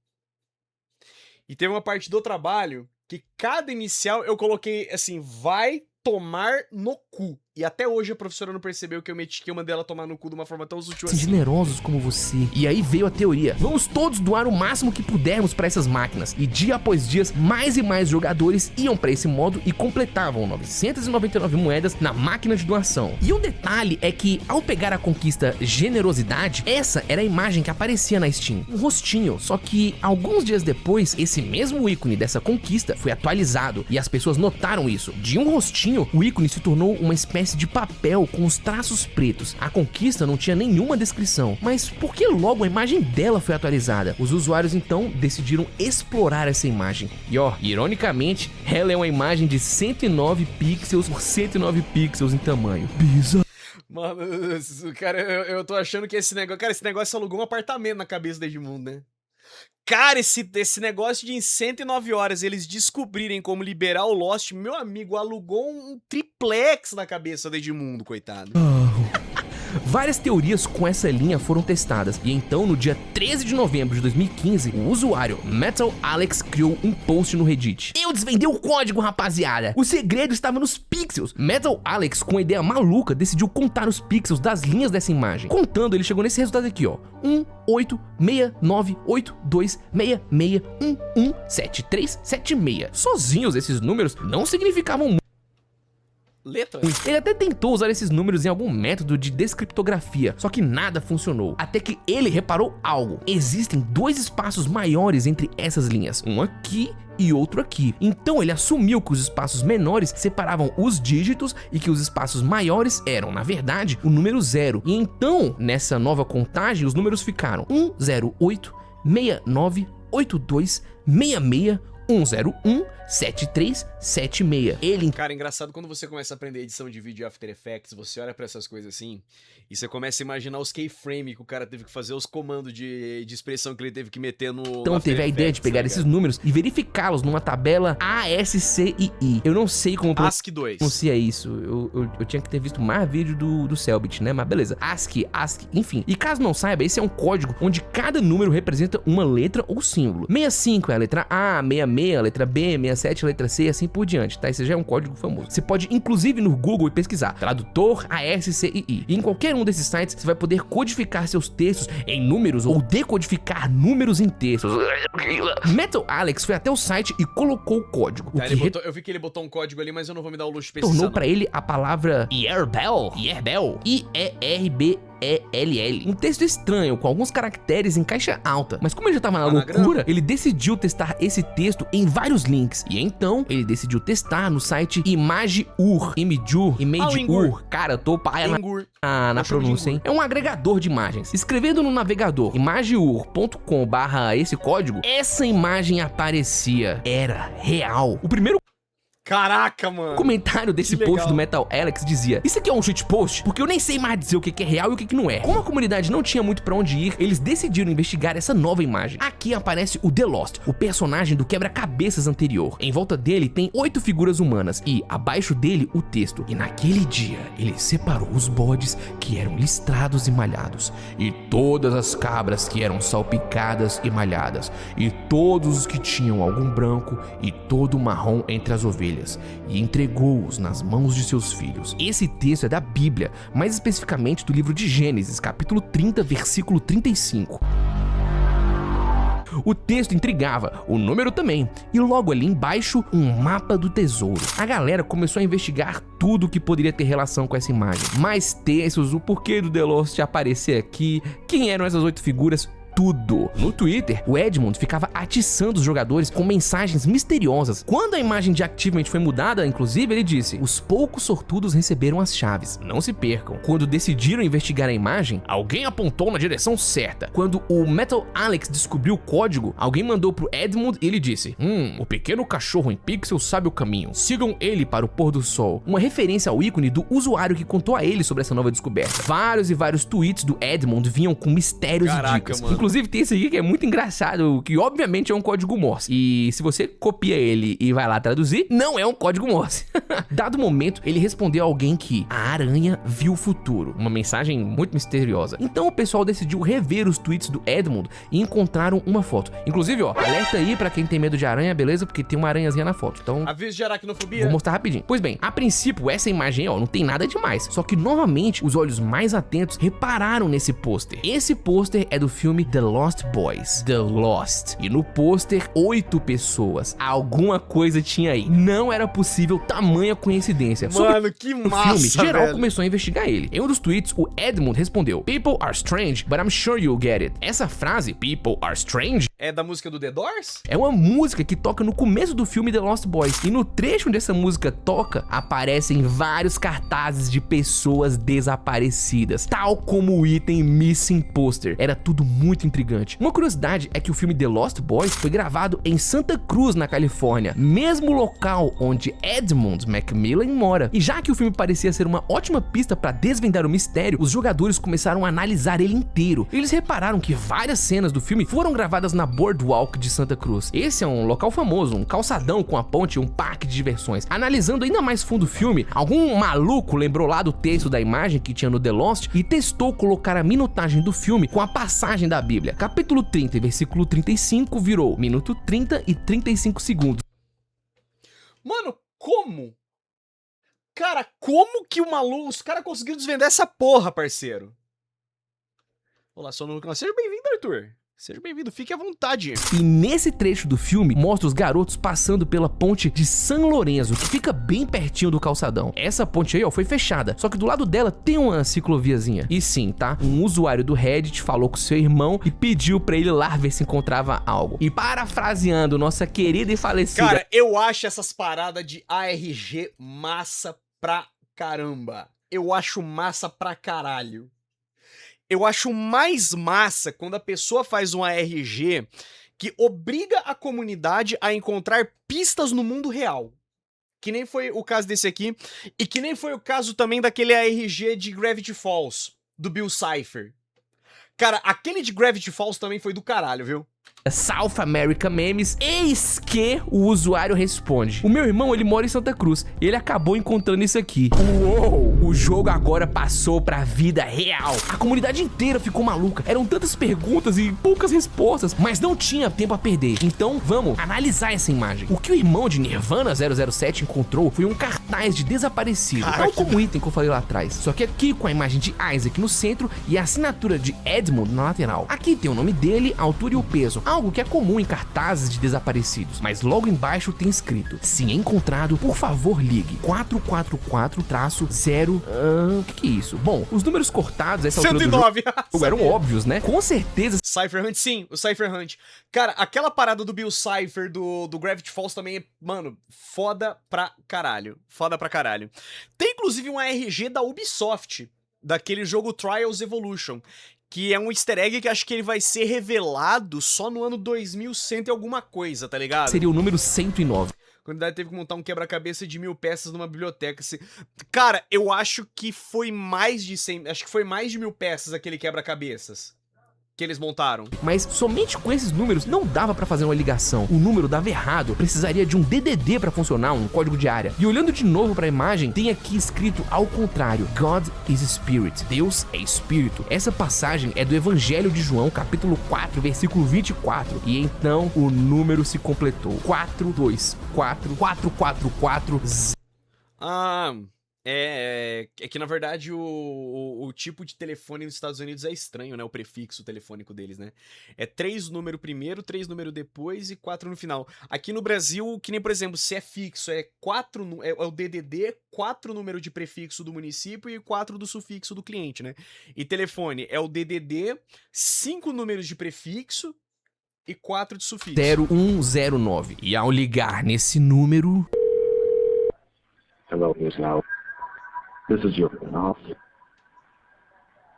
E teve uma parte do trabalho que cada inicial eu coloquei assim: vai tomar no cu. E até hoje a professora não percebeu que eu mandei ela tomar no cu de uma forma tão sutil assim. Generosos como você. E aí veio a teoria: vamos todos doar o máximo que pudermos para essas máquinas. E dia após dia, mais e mais jogadores iam para esse modo e completavam 999 moedas na máquina de doação. E um detalhe é que, ao pegar a conquista generosidade, essa era a imagem que aparecia na Steam, um rostinho. Só que alguns dias depois, esse mesmo ícone dessa conquista foi atualizado e as pessoas notaram isso. De um rostinho, o ícone se tornou uma espécie de papel com os traços pretos. A conquista não tinha nenhuma descrição, mas por que logo a imagem dela foi atualizada? Os usuários então decidiram explorar essa imagem. E ironicamente, ela é uma imagem de 109 pixels por 109 pixels em tamanho. Bizarro. Mano, cara, eu tô achando que esse negócio alugou um apartamento na cabeça do Edmundo, né? Cara, esse negócio de em 109 horas eles descobrirem como liberar o Lost, meu amigo, alugou um triplex na cabeça do Edmundo, coitado. Várias teorias com essa linha foram testadas, e então no dia 13 de novembro de 2015, o usuário Metal Alex criou um post no Reddit: eu desvendei o código, rapaziada! O segredo estava nos pixels! Metal Alex, com uma ideia maluca, decidiu contar os pixels das linhas dessa imagem. Contando, ele chegou nesse resultado aqui, 186982666117376. Sozinhos, esses números não significavam muito. letra? Ele até tentou usar esses números em algum método de descriptografia, só que nada funcionou. Até que ele reparou algo. Existem dois espaços maiores entre essas linhas, um aqui e outro aqui. Então ele assumiu que os espaços menores separavam os dígitos e que os espaços maiores eram, na verdade, o número 0. E então, nessa nova contagem, os números ficaram 108 69 82 66 101 7376. Ele... Cara, engraçado quando você começa a aprender edição de vídeo e After Effects, você olha pra essas coisas assim, e você começa a imaginar os keyframe que o cara teve que fazer, os comandos de expressão que ele teve que meter no Então After teve a ideia de Effects, pegar tá esses números e verificá-los numa tabela ASCII. Eu não sei como ASCII2. pronuncia isso. Eu tinha que ter visto mais vídeo do Selbit, né? Mas beleza. ASCII, enfim. E caso não saiba, esse é um código onde cada número representa uma letra ou símbolo. 65 é a letra A, 66 a letra B, 67 a letra C e assim por diante, tá? Esse já é um código famoso. Você pode, inclusive, no Google e pesquisar tradutor ASCII. E em qualquer um desses sites, você vai poder codificar seus textos em números ou decodificar números em textos. Metal Alex foi até o site e colocou o código. Tá, eu vi que ele botou um código ali, mas eu não vou me dar o luxo de pesquisar. Tornou pra ele a palavra Yerbel, I-E-R-B-E-L-L. Um texto estranho, com alguns caracteres em caixa alta. Mas como ele já tava na loucura, ele decidiu testar esse texto em vários links. E então, ele decidiu testar no site Imgur. Imgur. Cara, eu tô paia na pronúncia, hein? É um agregador de imagens. Escrevendo no navegador imgur.com/ esse código, essa imagem aparecia. Era real. O primeiro Caraca, mano. O comentário desse post do Metal Alex dizia: isso aqui é um shitpost? Porque eu nem sei mais dizer o que é real e o que não é. Como a comunidade não tinha muito pra onde ir, eles decidiram investigar essa nova imagem. Aqui aparece o The Lost, o personagem do quebra-cabeças anterior. Em volta dele tem 8 figuras humanas e, abaixo dele, o texto. E naquele dia, ele separou os bodes que eram listrados e malhados, e todas as cabras que eram salpicadas e malhadas, e todos os que tinham algum branco e todo o marrom entre as ovelhas, e entregou-os nas mãos de seus filhos. Esse texto é da Bíblia, mais especificamente do livro de Gênesis, capítulo 30, versículo 35. O texto intrigava, o número também, e logo ali embaixo, um mapa do tesouro. A galera começou a investigar tudo que poderia ter relação com essa imagem. Mais textos, o porquê do The Lost aparecer aqui, quem eram essas 8 figuras, tudo. No Twitter, o Edmund ficava atiçando os jogadores com mensagens misteriosas. Quando a imagem de Achievement foi mudada, inclusive, ele disse: os poucos sortudos receberam as chaves, não se percam. Quando decidiram investigar a imagem, alguém apontou na direção certa. Quando o Metal Alex descobriu o código, alguém mandou pro Edmund e ele disse: o pequeno cachorro em pixel sabe o caminho, sigam ele para o pôr do sol. Uma referência ao ícone do usuário que contou a ele sobre essa nova descoberta. Vários e vários tweets do Edmund vinham com mistérios e dicas. Mano. Inclusive tem esse aqui que é muito engraçado, que obviamente é um código Morse. E se você copia ele e vai lá traduzir, não é um código Morse. Dado momento, ele respondeu a alguém que a aranha viu o futuro. Uma mensagem muito misteriosa. Então o pessoal decidiu rever os tweets do Edmund e encontraram uma foto. Inclusive, ó, alerta aí pra quem tem medo de aranha, beleza? Porque tem uma aranhazinha na foto. Então, aviso de aracnofobia. Vou mostrar rapidinho. Pois bem, a princípio essa imagem, ó, não tem nada demais. Só que novamente os olhos mais atentos repararam nesse pôster. Esse pôster é do filme The Lost Boys, The Lost. E no pôster, 8 pessoas. Alguma coisa tinha aí. Não era possível tamanha coincidência. Mano, que massa, filme, geral velho. começou a investigar ele. Em um dos tweets, o Edmund respondeu: People are strange, but I'm sure you'll get it. Essa frase, People are strange, é da música do The Doors? É uma música que toca no começo do filme The Lost Boys. E no trecho onde essa música toca, aparecem vários cartazes de pessoas desaparecidas, tal como o item Missing Poster. Era tudo muito intrigante. Uma curiosidade é que o filme The Lost Boys foi gravado em Santa Cruz, na Califórnia, mesmo local onde Edmund Macmillan mora. E já que o filme parecia ser uma ótima pista para desvendar o mistério, os jogadores começaram a analisar ele inteiro. Eles repararam que várias cenas do filme foram gravadas na Boardwalk de Santa Cruz. Esse é um local famoso, um calçadão com a ponte e um parque de diversões. Analisando ainda mais fundo o filme, algum maluco lembrou lá do texto da imagem que tinha no The Lost e testou colocar a minutagem do filme com a passagem da Bíblia. Capítulo 30 e versículo 35 virou minuto 30 e 35 segundos. Mano, como? Cara, como que o maluco... Os caras conseguiram desvendar essa porra, parceiro? Olá, sou o Lucas. Seja bem-vindo, Arthur. Seja bem-vindo, fique à vontade. E nesse trecho do filme, mostra os garotos passando pela ponte de San Lorenzo, que fica bem pertinho do calçadão. Essa ponte aí, ó, foi fechada, só que do lado dela tem uma cicloviazinha. E sim, tá? Um usuário do Reddit falou com seu irmão e pediu pra ele lá ver se encontrava algo. E parafraseando nossa querida e falecida... Cara, eu acho essas paradas de ARG massa pra caramba. Eu acho massa pra caralho. Eu acho mais massa quando a pessoa faz um ARG que obriga a comunidade a encontrar pistas no mundo real. Que nem foi o caso desse aqui, e que nem foi o caso também daquele ARG de Gravity Falls, do Bill Cipher. Cara, aquele de Gravity Falls também foi do caralho, viu? South America Memes, eis que o usuário responde: o meu irmão, ele mora em Santa Cruz e ele acabou encontrando isso aqui. Uou! O jogo agora passou pra vida real. A comunidade inteira ficou maluca. Eram tantas perguntas e poucas respostas, mas não tinha tempo a perder. Então vamos analisar essa imagem. O que o irmão de Nirvana 007 encontrou foi um cartaz de desaparecido, tal como o item que eu falei lá atrás. Só que aqui com a imagem de Isaac no centro e a assinatura de Edmund na lateral. Aqui tem o nome dele, a altura e o peso. Algo que é comum em cartazes de desaparecidos, mas logo embaixo tem escrito: se encontrado, por favor ligue 444-0. O que é isso? Bom, os números cortados essa 109. altura do jogo eram óbvios, né? Com certeza. Cypher Hunt, sim, o Cypher Hunt. Cara, aquela parada do Bill Cipher do Gravity Falls também é, mano, foda pra caralho. Foda pra caralho. Tem inclusive um ARG da Ubisoft, daquele jogo Trials Evolution, que é um easter egg que acho que ele vai ser revelado só no ano 2100 e alguma coisa, tá ligado? Seria o número 109. A comunidade teve que montar um quebra-cabeça de 1000 peças numa biblioteca. Cara, eu acho que foi mais de 100... Acho que foi mais de 1000 peças aquele quebra-cabeças que eles montaram. Mas somente com esses números não dava pra fazer uma ligação. O número dava errado, precisaria de um DDD pra funcionar, um código de área. E olhando de novo pra imagem, tem aqui escrito ao contrário: God is Spirit. Deus é Espírito. Essa passagem é do Evangelho de João, capítulo 4, versículo 24. E então o número se completou. 424. É que na verdade o tipo de telefone nos Estados Unidos é estranho, né? O prefixo telefônico deles, né? É 3 número primeiro, 3 número depois e 4 no final. Aqui no Brasil, que nem por exemplo, se é fixo, é o DDD, 4 número de prefixo do município e 4 do sufixo do cliente, né? E telefone é o DDD, 5 números de prefixo e 4 de sufixo. 0109. E ao ligar nesse número... Hello, Israel. This is your office.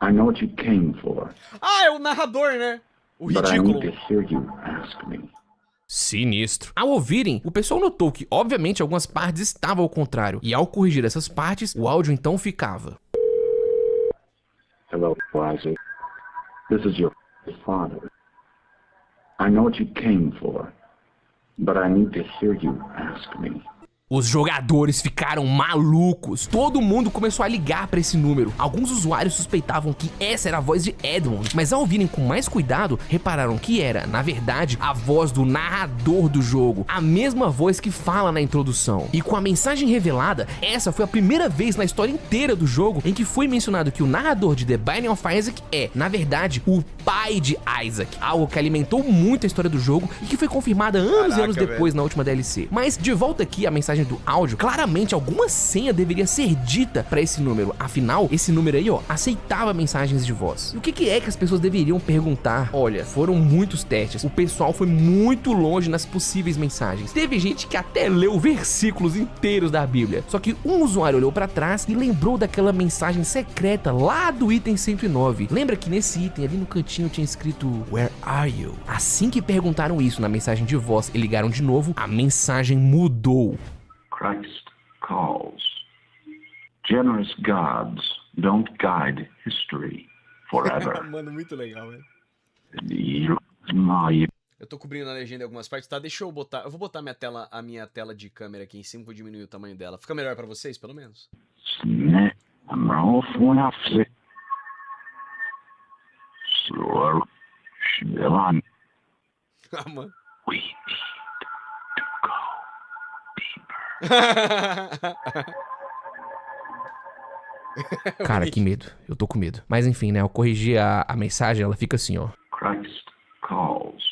I know what you came for. Ah, é o narrador, né? O ridículo. But I need to hear you ask me. Sinistro. Ao ouvirem, o pessoal notou que, obviamente, algumas partes estavam ao contrário. E ao corrigir essas partes, o áudio então ficava: Hello, Isaac. This is your father. I know what you came for. But I need to hear you ask me. Os jogadores ficaram malucos. Todo mundo começou a ligar pra esse número. Alguns usuários suspeitavam que essa era a voz de Edmund, mas ao ouvirem com mais cuidado, repararam que era, na verdade, a voz do narrador do jogo. A mesma voz que fala na introdução. E com a mensagem revelada, essa foi a primeira vez na história inteira do jogo em que foi mencionado que o narrador de The Binding of Isaac é, na verdade, o pai de Isaac. Algo que alimentou muito a história do jogo e que foi confirmada anos e anos depois na última DLC. Mas, de volta aqui, a mensagem do áudio, claramente alguma senha deveria ser dita pra esse número. Afinal, esse número aí, ó, aceitava mensagens de voz. E o que é que as pessoas deveriam perguntar? Olha, foram muitos testes. O pessoal foi muito longe nas possíveis mensagens. Teve gente que até leu versículos inteiros da Bíblia. Só que um usuário olhou pra trás e lembrou daquela mensagem secreta lá do item 109. Lembra que nesse item ali no cantinho tinha escrito Where are you? Assim que perguntaram isso na mensagem de voz e ligaram de novo, a mensagem mudou. Christ calls. Generous gods don't guide history forever. Mano, muito legal, velho. Eu tô cobrindo a legenda em algumas partes, tá? Deixa eu botar... Eu vou botar a minha tela de câmera aqui em cima, vou diminuir o tamanho dela. Fica melhor pra vocês, pelo menos? Ah, mano. Cara, que medo. Eu tô com medo. Mas enfim, né? Ao corrigir a mensagem, ela fica assim, ó. Christ calls.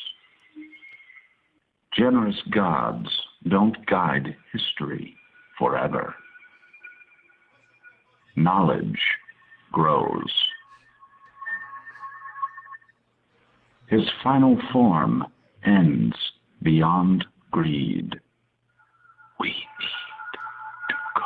Generous gods don't guide history forever. Knowledge grows. His final form ends beyond greed. We need to go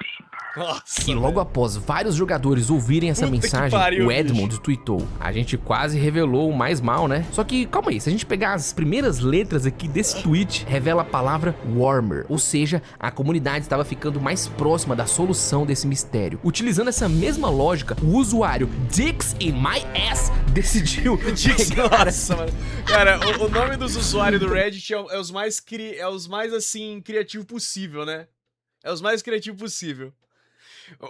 deeper. Nossa, E logo após vários jogadores ouvirem essa Puta que mensagem, pariu, o Edmund tweetou: a gente quase revelou o mais mal, né? Só que calma aí, se a gente pegar as primeiras letras aqui desse tweet, revela a palavra warmer, ou seja, a comunidade estava ficando mais próxima da solução desse mistério. Utilizando essa mesma lógica, o usuário Dicks in my ass decidiu pegar... Nossa, mano. Cara, o nome dos usuários do Reddit é os mais assim, criativo possível, né? É os mais criativo possível.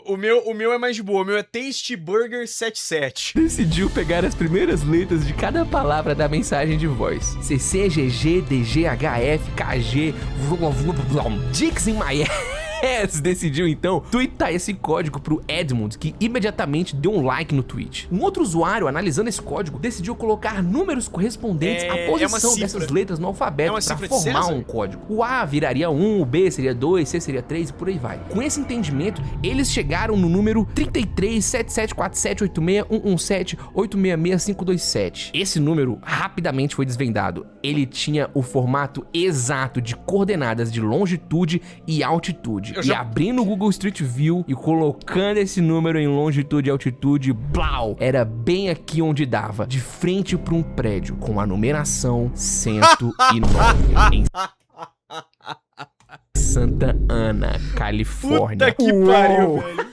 O meu é mais de boa, o meu é Tasty Burger 77. Decidiu pegar as primeiras letras de cada palavra da mensagem de voz. CCGG, DGHF, KG, Dicks in my ass. Decidiu então tweetar esse código pro Edmund, que imediatamente deu um like no tweet. Um outro usuário, analisando esse código, decidiu colocar números correspondentes à posição dessas letras no alfabeto para formar um código. O A viraria 1, o B seria 2, C seria 3 e por aí vai. Com esse entendimento, eles chegaram no número 337747861178665527. Esse número rapidamente foi desvendado. Ele tinha o formato exato de coordenadas de longitude e altitude. E abrindo o Google Street View e colocando esse número em longitude e altitude, blau, era bem aqui onde dava, de frente para um prédio com a numeração 109 em Santa Ana, Califórnia. Puta que pariu, velho.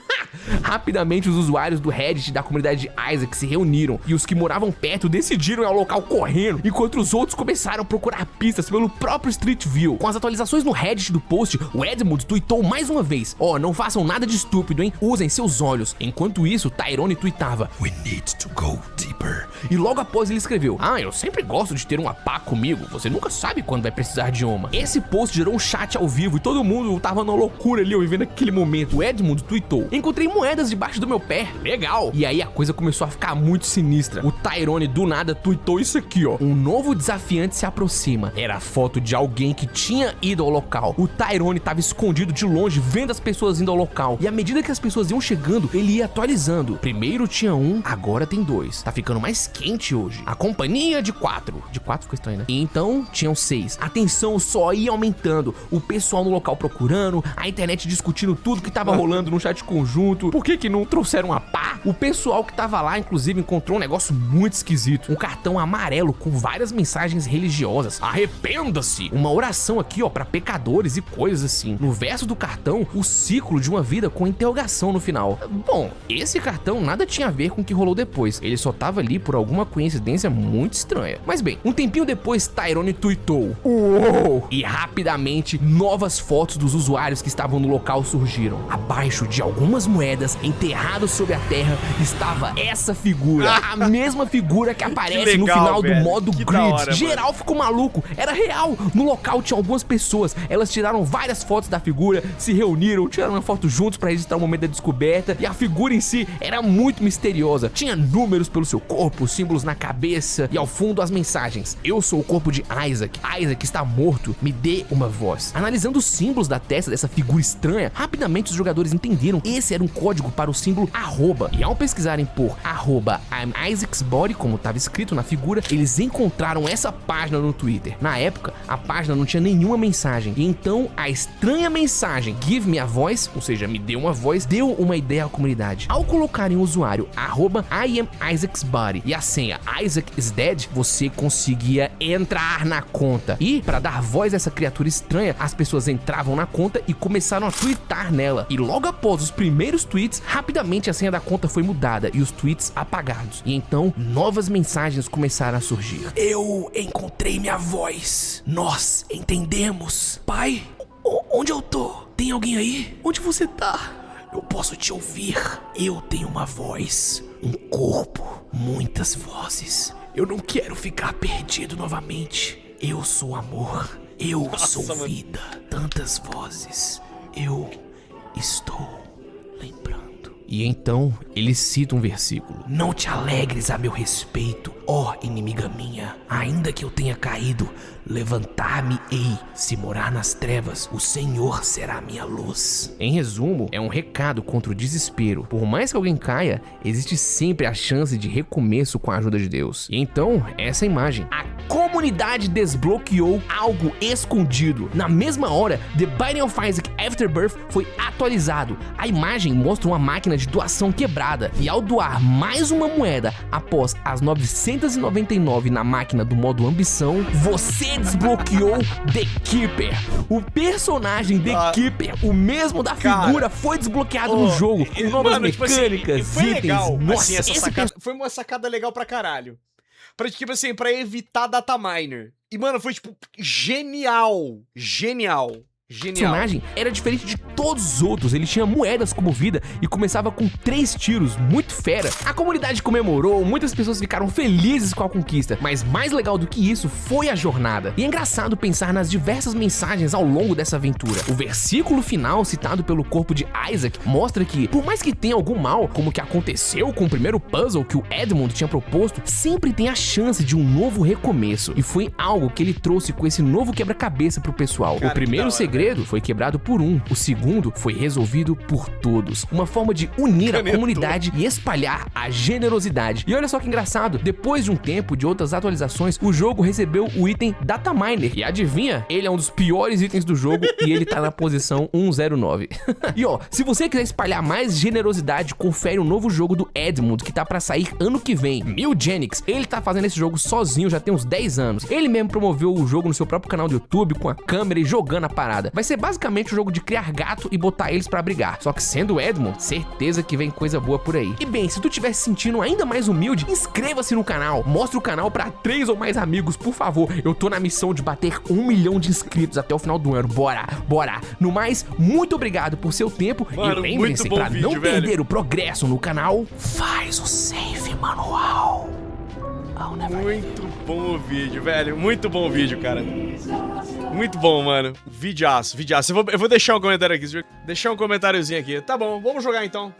Rapidamente os usuários do Reddit da comunidade de Isaac se reuniram e os que moravam perto decidiram ir ao local correndo, enquanto os outros começaram a procurar pistas pelo próprio Street View. Com as atualizações no Reddit do post, o Edmund tweetou mais uma vez: não façam nada de estúpido, hein? Usem seus olhos. Enquanto isso, Tyrone tweetava: We need to go deeper. E logo após ele escreveu: eu sempre gosto de ter uma pá comigo, você nunca sabe quando vai precisar de uma. Esse post gerou um chat ao vivo e todo mundo tava na loucura ali, vivendo aquele momento. O Edmund tweetou: encontrei moedas debaixo do meu pé, legal. E aí a coisa começou a ficar muito sinistra. O Tyrone do nada tweetou isso aqui, um novo desafiante se aproxima. Era a foto de alguém que tinha ido ao local. O Tyrone tava escondido de longe, vendo as pessoas indo ao local. E à medida que as pessoas iam chegando, ele ia atualizando. Primeiro tinha 1, agora tem 2. Tá ficando mais quente hoje. A companhia de 4. De 4 ficou estranho, né? E então tinham 6. A tensão só ia aumentando. O pessoal no local procurando, a internet discutindo tudo que tava rolando no chat conjunto. Por que não trouxeram a pá? O pessoal que tava lá, inclusive, encontrou um negócio muito esquisito. Um cartão amarelo com várias mensagens religiosas. Arrependa-se! Uma oração aqui, pra pecadores e coisas assim. No verso do cartão, o ciclo de uma vida com interrogação no final. Bom, esse cartão nada tinha a ver com o que rolou depois. Ele só tava ali por alguma coincidência muito estranha. Mas bem, um tempinho depois, Tyrone tweetou: uou! E rapidamente, novas fotos dos usuários que estavam no local surgiram. Abaixo de algumas moedas, enterrado sob a terra, estava essa figura. A mesma figura que aparece no final do modo Grid. Geral ficou maluco, era real. No local tinha algumas pessoas, elas tiraram várias fotos da figura, se reuniram, tiraram uma foto juntos pra registrar o momento da descoberta. E a figura em si era muito misteriosa. Tinha números pelo seu corpo, símbolos na cabeça e ao fundo as mensagens: eu sou o corpo de Isaac. Isaac está morto, me dê uma voz. Analisando os símbolos da testa dessa figura estranha, rapidamente os jogadores entenderam que esse era um código para o símbolo arroba. E ao pesquisarem por arroba I'm Isaac's Body, como estava escrito na figura, eles encontraram essa página no Twitter. Na época, a página não tinha nenhuma mensagem. E então, a estranha mensagem Give me a voice, ou seja, me dê uma voz, deu uma ideia à comunidade. Ao colocarem o usuário arroba I am Isaac's Body e a senha Isaac is dead, você conseguia entrar na conta. E, para dar voz a essa criatura estranha, as pessoas entravam na conta e começaram a tweetar nela. E logo após os primeiros tweets, rapidamente a senha da conta foi mudada e os tweets apagados. E então, novas mensagens começaram a surgir. Eu encontrei minha voz. Nós entendemos. Pai, onde eu tô? Tem alguém aí? Onde você tá? Eu posso te ouvir. Eu tenho uma voz, um corpo, muitas vozes. Eu não quero ficar perdido novamente. Eu sou amor. Eu sou vida. Tantas vozes. Eu estou lembrando. E então ele cita um versículo. Não te alegres a meu respeito, ó inimiga minha. Ainda que eu tenha caído, levantar-me-ei. Se morar nas trevas, o Senhor será minha luz. Em resumo, é um recado contra o desespero. Por mais que alguém caia, existe sempre a chance de recomeço com a ajuda de Deus. E então, essa imagem. A comunidade desbloqueou algo escondido. Na mesma hora, The Binding of Isaac Afterbirth foi atualizado. A imagem mostra uma máquina de doação quebrada. E ao doar mais uma moeda após as 999 na máquina do modo ambição, você desbloqueou The Keeper. O personagem The Keeper, o mesmo da figura, foi desbloqueado no jogo. Com novas mecânicas, foi itens. legal. Nossa, Assim, essa sacada, foi uma sacada legal pra caralho. Pra, tipo assim, pra evitar dataminer. E, mano, foi, tipo, genial. Genial. O personagem era diferente de todos os outros, ele tinha moedas como vida e começava com 3 tiros, muito fera. A comunidade comemorou, muitas pessoas ficaram felizes com a conquista, mas mais legal do que isso foi a jornada. E é engraçado pensar nas diversas mensagens ao longo dessa aventura. O versículo final citado pelo corpo de Isaac mostra que, por mais que tenha algum mal, como que aconteceu com o primeiro puzzle que o Edmund tinha proposto, sempre tem a chance de um novo recomeço. E foi algo que ele trouxe com esse novo quebra-cabeça pro pessoal. Cara, o primeiro segredo foi quebrado por um, o segundo foi resolvido por todos. Uma forma de unir a comunidade e espalhar a generosidade. E olha só que engraçado, depois de um tempo de outras atualizações, o jogo recebeu o item Dataminer. E adivinha? Ele é um dos piores itens do jogo e ele tá na posição 109. E ó, se você quiser espalhar mais generosidade, confere um novo jogo do Edmund que tá pra sair ano que vem. Milgenix, ele tá fazendo esse jogo sozinho já tem uns 10 anos. Ele mesmo promoveu o jogo no seu próprio canal do YouTube com a câmera e jogando a parada. Vai ser basicamente um jogo de criar gato e botar eles pra brigar. Só que sendo o Edmund, certeza que vem coisa boa por aí. E bem, se tu estiver se sentindo ainda mais humilde, inscreva-se no canal. Mostre o canal pra 3 ou mais amigos, por favor. Eu tô na missão de bater 1 milhão de inscritos até o final do ano. Bora, bora. No mais, muito obrigado por seu tempo. Mano, e lembrem-se, pra vídeo, não perder o progresso no canal, faz o save manual. Muito bom o vídeo, velho. Muito bom o vídeo, cara. Muito bom, mano. Videaço, videaço. Eu vou deixar um comentário aqui. Deixar um comentáriozinho aqui. Tá bom, vamos jogar então.